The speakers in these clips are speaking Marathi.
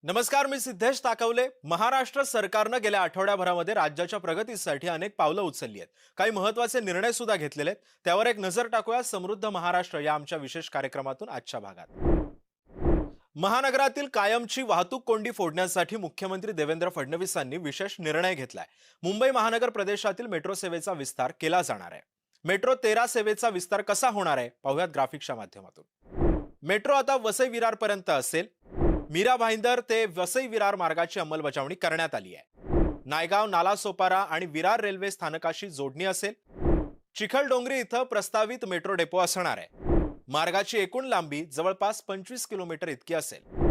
नमस्कार, मी सिद्धेश ताकवले। महाराष्ट्र सरकारने गेल्या आठवड्याभरामध्ये राज्याच्या प्रगतीसाठी अनेक पावलं उचलली आहेत। काही महत्त्वाचे निर्णय सुद्धा घेतलेले आहेत। त्यावर एक नजर टाकूया समृद्ध महाराष्ट्र या आमच्या विशेष कार्यक्रमातून आजच्या भागात। महानगरातील कायमची वाहतूक कोंडी फोडण्यासाठी मुख्यमंत्री देवेंद्र फडणवीसांनी विशेष निर्णय घेतलाय। मुंबई महानगर प्रदेशातील मेट्रो सेवेचा विस्तार केला जाणार आहे। मेट्रो 13 सेवेचा विस्तार कसा होणार आहे पाहूयात ग्राफिक्सच्या माध्यमातून। मेट्रो आता वसई विरारपर्यंत असेल। मीरा भाईंदर ते वसई विरार मार्गाची अंमलबजावणी करण्यात आली आहे। नायगाव, नालासोपारा आणि विरार रेल्वे स्थानकाशी जोडणी असेल। चिखलडोंगरी इथं प्रस्तावित मेट्रो डेपो असणार आहे। मार्गाची एकूण लांबी जवळपास 25 किलोमीटर इतकी असेल।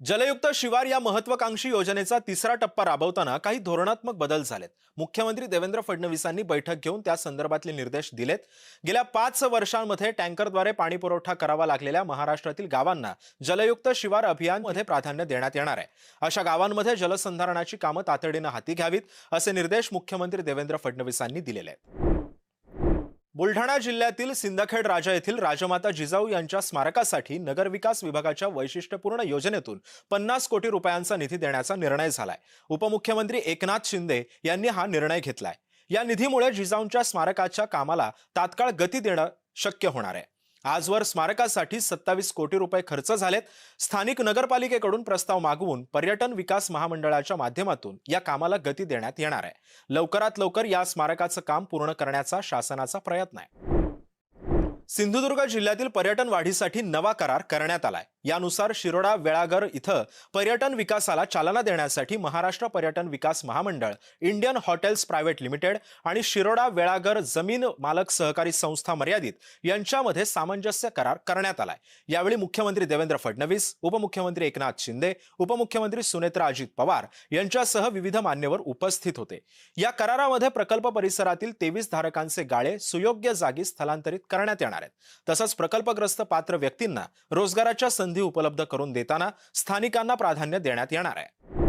जलयुक्त शिवार या महत्त्वाकांक्षी योजनेचा तिसरा टप्पा राबवताना काही धोरणात्मक बदल झालेत। मुख्यमंत्री देवेंद्र फडणवीसांनी बैठक घेऊन त्या संदर्भातले निर्देश दिलेत। गेल्या 5 वर्षांमध्ये टँकरद्वारे पाणी पुरवठा करावा लागलेल्या महाराष्ट्रातील गावांना जलयुक्त शिवार अभियानमध्ये प्राधान्य देण्यात येणार आहे। अशा गावांमध्ये जलसंधारणाची कामं तातडीने हाती घ्यावीत असे निर्देश मुख्यमंत्री देवेंद्र फडणवीसांनी दिलेले आहेत। बुलढाणा जिल्ह्यातील सिंदखेड राजा येथील राजमाता जिजाऊ यांच्या स्मारकासाठी नगरविकास विभागाच्या वैशिष्ट्यपूर्ण योजनेतून 50 कोटी रुपयांचा निधी देण्याचा निर्णय झालाय। उपमुख्यमंत्री एकनाथ शिंदे यांनी हा निर्णय घेतलाय। या निधीमुळे जिजाऊंच्या स्मारकाच्या कामाला तात्काळ गती देणं शक्य होणार आहे। आजवर स्मारकासाठी 27 कोटी रुपये खर्च झालेत। स्थानिक नगरपालिकेकडून प्रस्ताव मागवून पर्यटन विकास महामंडळाच्या माध्यमातून या कामाला गती देण्यात येणार आहे। लवकरात लवकर या स्मारकाचं काम पूर्ण करण्याचा शासनाचा प्रयत्न आहे। सिंधुदुर्ग जिल्ह्यातील पर्यटन वाढीसाठी नवा करार करण्यात आलाय। यानुसार शिरोडा वेळागर इथं पर्यटन विकासाला चालना देण्यासाठी महाराष्ट्र पर्यटन विकास महामंडळ, इंडियन हॉटेल्स प्रायव्हेट लिमिटेड आणि शिरोडा वेळागर जमीन मालक सहकारी संस्था मर्यादित यांच्यामध्ये सामंजस्य करार करण्यात आलाय। यावेळी मुख्यमंत्री देवेंद्र फडणवीस, उपमुख्यमंत्री एकनाथ शिंदे, उपमुख्यमंत्री सुनेत्रा अजित पवार यांच्यासह विविध मान्यवर उपस्थित होते। या करारामध्ये प्रकल्प परिसरातील 23 धारकांचे गाळे सुयोग्य जागी स्थलांतरित करण्यात येणार आहेत। तसंच प्रकल्पग्रस्त पात्र व्यक्तींना रोजगाराच्या संधी उपलब्ध करून देताना स्थानिकांना प्राधान्य देण्यात येणार आहे।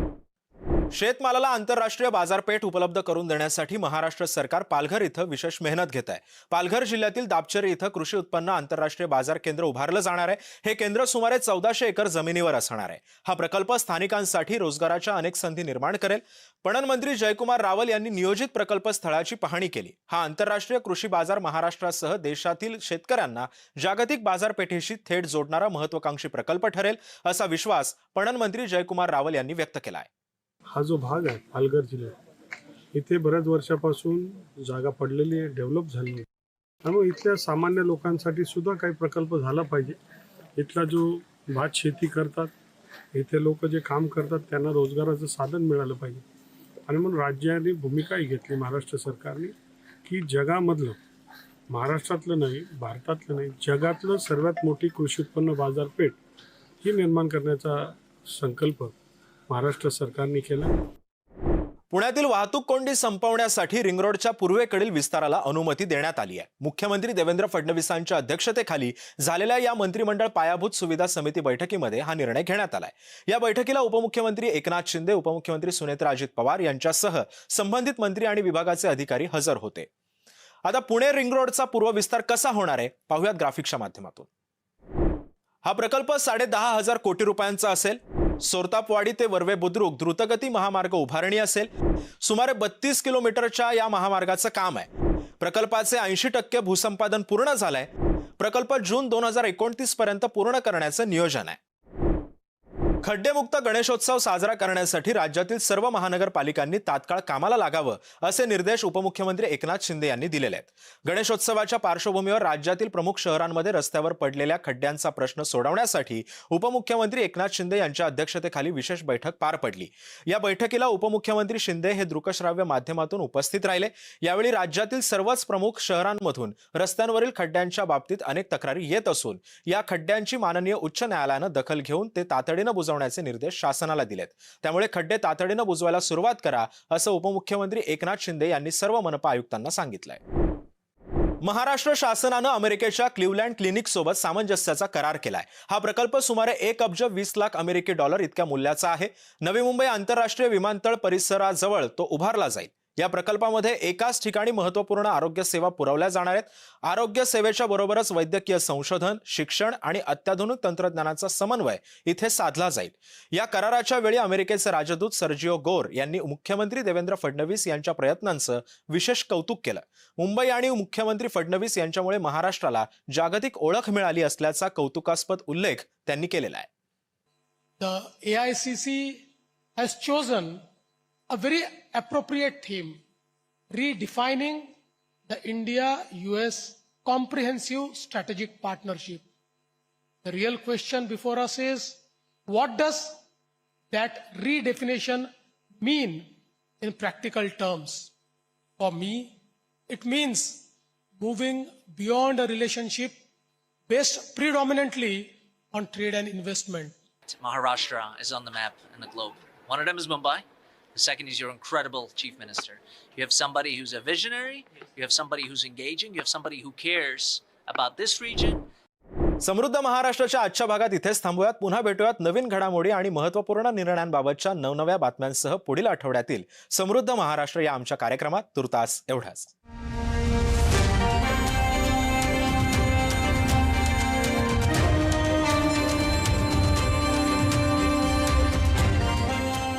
शेतमालाला आंतरराष्ट्रीय बाजारपेठ उपलब्ध करून देण्यासाठी महाराष्ट्र सरकार पालघर इथं विशेष मेहनत घेत आहे। पालघर जिल्ह्यातील दापचेरी इथं कृषी उत्पन्न आंतरराष्ट्रीय बाजार केंद्र उभारलं जाणार आहे। हे केंद्र सुमारे 1400 एकर जमिनीवर असणार आहे। हा प्रकल्प स्थानिकांसाठी रोजगाराच्या अनेक संधी निर्माण करेल। पणन मंत्री जयकुमार रावल यांनी नियोजित प्रकल्प स्थळाची पाहणी केली। हा आंतरराष्ट्रीय कृषी बाजार महाराष्ट्रासह देशातील शेतकऱ्यांना जागतिक बाजारपेठेशी थेट जोडणारा महत्त्वाकांक्षी प्रकल्प ठरेल असा विश्वास पणन मंत्री जयकुमार रावल यांनी व्यक्त केला आहे। हा जो भाग आहे पालघर जिल्ह्यात, इथे बऱ्याच वर्षापासून जागा पडलेली आहे, डेव्हलप झाली आहे। त्यामुळे इथल्या सामान्य लोकांसाठी सुद्धा काही प्रकल्प झाला पाहिजे। इथला जो भात शेती करतात, इथे लोक जे काम करतात त्यांना रोजगाराचं साधन मिळालं पाहिजे। आणि म्हणून राज्याने भूमिकाही घेतली महाराष्ट्र सरकारने की जगामधलं, महाराष्ट्रातलं नाही, भारतातलं नाही, जगातलं सर्वात मोठी कृषी उत्पन्न बाजारपेठ ही निर्माण करण्याचा संकल्प महाराष्ट्र सरकारने केला। पुण्यातील वाहतूक कोंडी संपवण्यासाठी रिंग रोडच्या पूर्वेकडील विस्ताराला अनुमती देण्यात आली आहे। मुख्यमंत्री देवेंद्र फडणवीसांच्या अध्यक्षतेखाली झालेल्या या मंत्रिमंडळ पायाभूत सुविधा समिती बैठकीमध्ये हा निर्णय घेण्यात आलाय। या बैठकीला उपमुख्यमंत्री एकनाथ शिंदे, उपमुख्यमंत्री सुनेत्रा अजित पवार यांच्यासह संबंधित मंत्री आणि विभागाचे अधिकारी हजर होते। आता पुणे रिंग रोडचा पूर्व विस्तार कसा होणार आहे पाहूयात ग्राफिक्सच्या माध्यमातून। हा प्रकल्प 10,500 कोटी रुपयांचा असेल। सोरतापवाडी ते वर्वे बुद्रुक द्रुतगती महामार्ग उभारणी असेल। सुमारे 32 किलोमीटरच्या या महामार्गाचं काम आहे। प्रकल्पाचे 80% भूसंपादन पूर्ण झालंय। प्रकल्प जून 2029 पर्यंत पूर्ण करण्याचं नियोजन आहे। खड्डेमुक्त गणेशोत्सव साजरा करण्यासाठी राज्यातील सर्व महानगरपालिकांनी तात्काळ कामाला लागावं असे निर्देश उपमुख्यमंत्री एकनाथ शिंदे यांनी दिलेले आहेत। गणेशोत्सवाच्या पार्श्वभूमीवर राज्यातील प्रमुख शहरांमध्ये रस्त्यावर पडलेल्या खड्ड्यांचा प्रश्न सोडवण्यासाठी उपमुख्यमंत्री एकनाथ शिंदे यांच्या अध्यक्षतेखाली विशेष बैठक पार पडली। या बैठकीला उपमुख्यमंत्री शिंदे हे दृकश्राव्य माध्यमातून उपस्थित राहिले। यावेळी राज्यातील सर्वच प्रमुख शहरांमधून रस्त्यांवरील खड्ड्यांच्या बाबतीत अनेक तक्रारी येत असून या खड्ड्यांची माननीय उच्च न्यायालयाने दखल घेऊन ते तातडीने बुजवण्याचे निर्देश शासनाला दिलेत। त्यामुळे खड्डे तातडीने बुजवायला सुरुवात करा असं उपमुख्यमंत्री एकनाथ शिंदे यांनी सर्व मनपा आयुक्तांना सांगितलंय। महाराष्ट्र शासनाने अमेरिकेच्या क्लिव्हलँड क्लिनिक सोबत सामंजस्याचा करार केलाय। हा प्रकल्प सुमारे 1 अब्ज 20 लाख अमेरिकी डॉलर इतक्या मूल्याचा आहे। नवी मुंबई आंतरराष्ट्रीय विमानतळ परिसराजवळ तो उभारला जाईल। या प्रकल्पामध्ये एकाच ठिकाणी महत्त्वपूर्ण आरोग्य सेवा पुरवल्या जाणार आहेत. आरोग्य सेवेच्या बरोबरच वैद्यकीय संशोधन, शिक्षण आणि अत्याधुनिक तंत्रज्ञानाचा समन्वय इथे साधला जाईल. या कराराच्या वेळी अमेरिकेचे राजदूत सर्जिओ गोर यांनी मुख्यमंत्री देवेंद्र फडणवीस यांच्या प्रयत्नांचं विशेष कौतुक केलं. मुंबई आणि मुख्यमंत्री फडणवीस यांच्यामुळे महाराष्ट्राला जागतिक ओळख मिळाली असल्याचा कौतुकास्पद उल्लेख त्यांनी केलेला आहे. The AICC has chosen a very appropriate theme, redefining the India-US comprehensive strategic partnership. The real question before us is, what does that redefinition mean in practical terms? For me, it means moving beyond a relationship based predominantly on trade and investment. Maharashtra is on the map in the globe. One of them is Mumbai. The second is your incredible chief minister. You have somebody who's a visionary. You have somebody who's engaging. You have somebody who cares about this region. समृद्ध महाराष्ट्राच्या आजच्या भागात इथेच थांबूयात. पुन्हा भेटूयात नवीन घडामोडी आणि महत्त्वपूर्ण निर्णयांबाबतच्या नवनव्या बातम्यांसह पुढील आठवड्यातील समृद्ध महाराष्ट्र या आमच्या कार्यक्रमात. तुर्तास एवढाच.